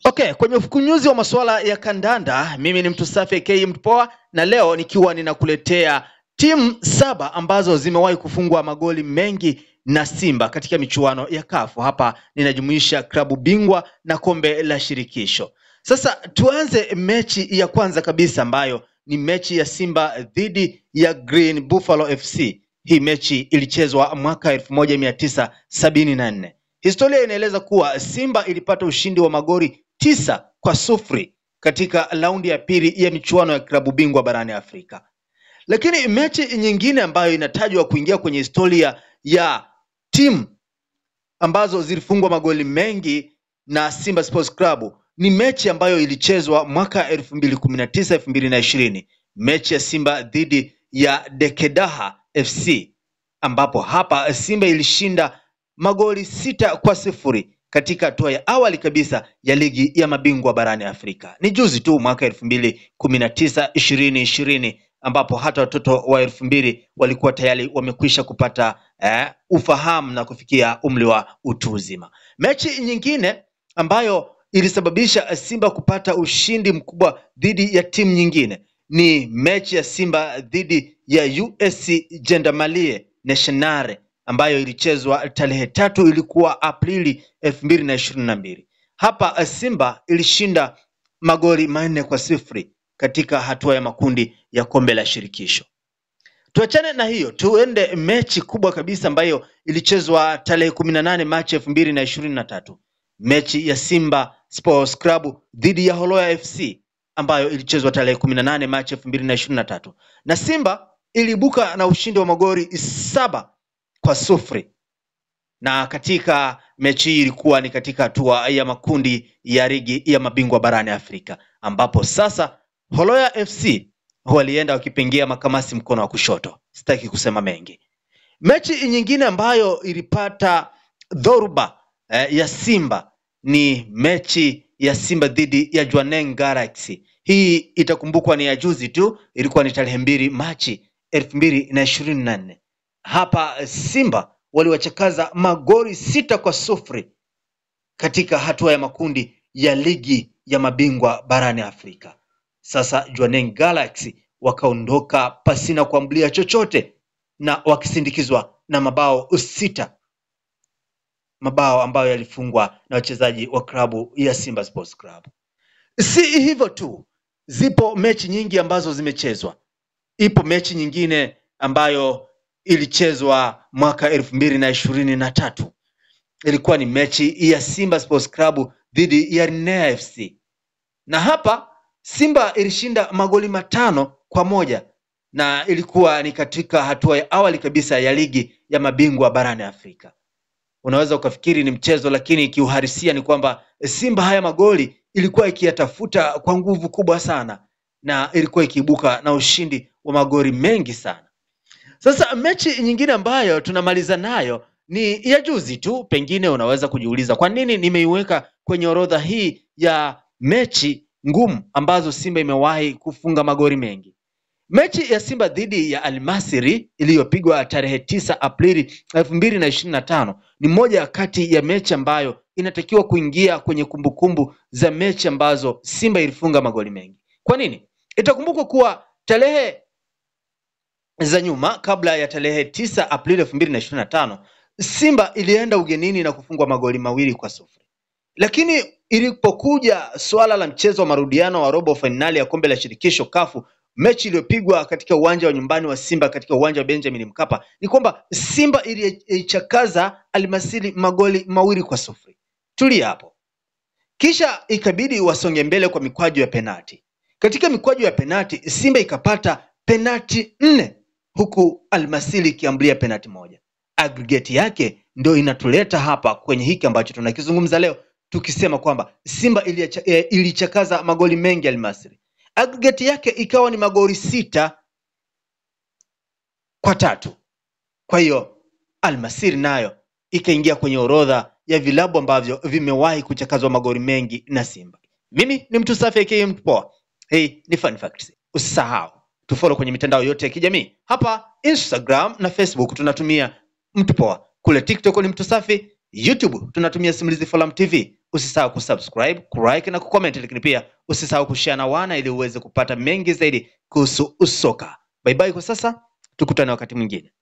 Okay, kwenye ufukunyuzi wa masuala ya kandanda, mimi ni Mtu Safi aka Mtu Poa, na leo nikiwa ninakuletea timu 7 ambazo zimewahi kufungwa magoli mengi na Simba katika michuano ya CAF. Hapa ninajumuisha klabu bingwa na kombe la shirikisho. Sasa tuanze mechi ya kwanza kabisa ambayo ni mechi ya Simba dhidi ya Green Buffalo FC. Hii mechi ilichezwa mwaka 1974. Historia inaeleza kuwa Simba ilipata ushindi wa magoli 9-0 katika raundi ya pili ya michuano ya klabu bingwa barani Afrika. Lakini mechi nyingine ambayo inatajwa kuingia kwenye historia ya timu ambazo zilifungwa magoli mengi na Simba Sports Club ni mechi ambayo ilichezwa mwaka 2019-2020, mechi ya Simba dhidi ya Dekedaha FC, ambapo hapa Simba ilishinda magoli 6-0 katika hatua ya awali kabisa ya ligi ya mabingwa barani Afrika. Ni juzi tu mwaka 2019-2020 ambapo hata watoto wa 2000 walikuwa tayari wamekwisha kupata ufahamu na kufikia umri wa utu uzima. Mechi nyingine ambayo ilisababisha Simba kupata ushindi mkubwa dhidi ya timu nyingine ni mechi ya Simba dhidi ya USC Gendarmerie Nationale ambayo ilichezwa tarehe 3, ilikuwa Aprili 2022. Hapa Simba ilishinda magoli 4-0 katika hatua ya makundi ya kombe la shirikisho. Tuachane na hiyo, tuende mechi kubwa kabisa ambayo ilichezwa tarehe 18 Machi 2023. Mechi ya Simba Sports Club dhidi ya Horoya FC ambayo ilichezwa tarehe 18 Machi 2023. Na Simba ilibuka na ushindi wa magoli 7-0. Na katika mechi hii ilikuwa ni katika hatua ya makundi ya ligi ya mabingwa barani Afrika, ambapo sasa Horoya FC walienda wakipingia makamasi mkono wa kushoto. Sitaki kusema mengi. Mechi nyingine ambayo ilipata dhoruba ya Simba ni mechi ya Simba dhidi ya Jwaneng Galaxy. Hii itakumbukwa ni ya juzi tu, ilikuwa ni tarehe 2 Machi 2024. Hapa Simba waliwachakaza magoli 6-0 katika hatua ya makundi ya ligi ya mabingwa barani Afrika. Sasa Jwaneng Galaxy wakaondoka pasina kuambulia chochote na wakisindikizwa na mabao 6, mabao ambayo yalifungwa na wachezaji wa klabu ya Simba Sports Club. Si hivyo tu, zipo mechi nyingi ambazo zimechezwa. Ipo mechi nyingine ambayo ilichezwa mwaka 2023. Ilikuwa ni mechi ya Simba Sports Club dhidi ya Rinea FC. Na hapa Simba ilishinda magoli 5-1 na ilikuwa ni katika hatua ya awali kabisa ya ligi ya mabingwa barani Afrika. Unaweza ukafikiri ni mchezo, lakini kiuhalisia ni kwamba Simba haya magoli ilikuwa ikiyatafuta kwa nguvu kubwa sana na ilikuwa ikiibuka na ushindi wa magoli mengi sana. Sasa mechi nyingine ambayo tunamaliza nayo ni ya juzi tu. Pengine unaweza kujiuliza kwa nini nimeiweka kwenye orodha hii ya mechi ngumu ambazo Simba imewahi kufunga magoli mengi. Mechi ya Simba dhidi ya Al-Masry iliyopigwa tarehe 9 Aprili 2025 ni moja kati ya mechi ambayo inatakiwa kuingia kwenye kumbukumbu za mechi ambazo Simba ilifunga magoli mengi. Kwa nini? Itakumbukwa kuwa tarehe za nyuma, kabla ya tarehe 9 Aprili 2025, Simba ilienda ugenini na kufungwa magoli 2-0. Lakini ilipokuja swala la mchezo wa marudiano wa robo finali ya kombe la shirikisho CAF, mechi iliyopigwa katika uwanja wa nyumbani wa Simba katika uwanja wa Benjamin Mkapa, ni kwamba Simba ilichakaza Al-Masry magoli 2-0. Tulia hapo. Kisha ikabidi wasonge mbele kwa mikwaju ya penati. Katika mikwaju ya penati Simba ikapata penati 4 huku Al-Masry ikiambulia penati 1. Aggregate yake ndio inatuleta hapa kwenye hiki ambacho tunakizungumza leo, tukisema kwamba Simba ilichakaza magoli mengi Al-Masry. Aggregate yake ikawa ni magoli 6-3. Kwa hiyo Al-Masry nayo ikaingia kwenye orodha ya vilabu ambavyo vimewahi kuchakazwa magoli mengi na Simba. Mimi ni Mtu Safi aka Mtu Poa. Hii ni Fun Facts. Usisahau tufollow kwenye mitandao yote ya kijamii. Hapa Instagram na Facebook tunatumia Mtu Poa. Kule TikTok ni Mtu Safi. YouTube tunatumia Simulizi Forum TV. usisahau kusubscribe, kulike na kucomment, lakini pia usisahau kushare na wana ili uweze kupata mengi zaidi kuhusu soka. Bye bye kwa sasa, tukutane wakati mwingine.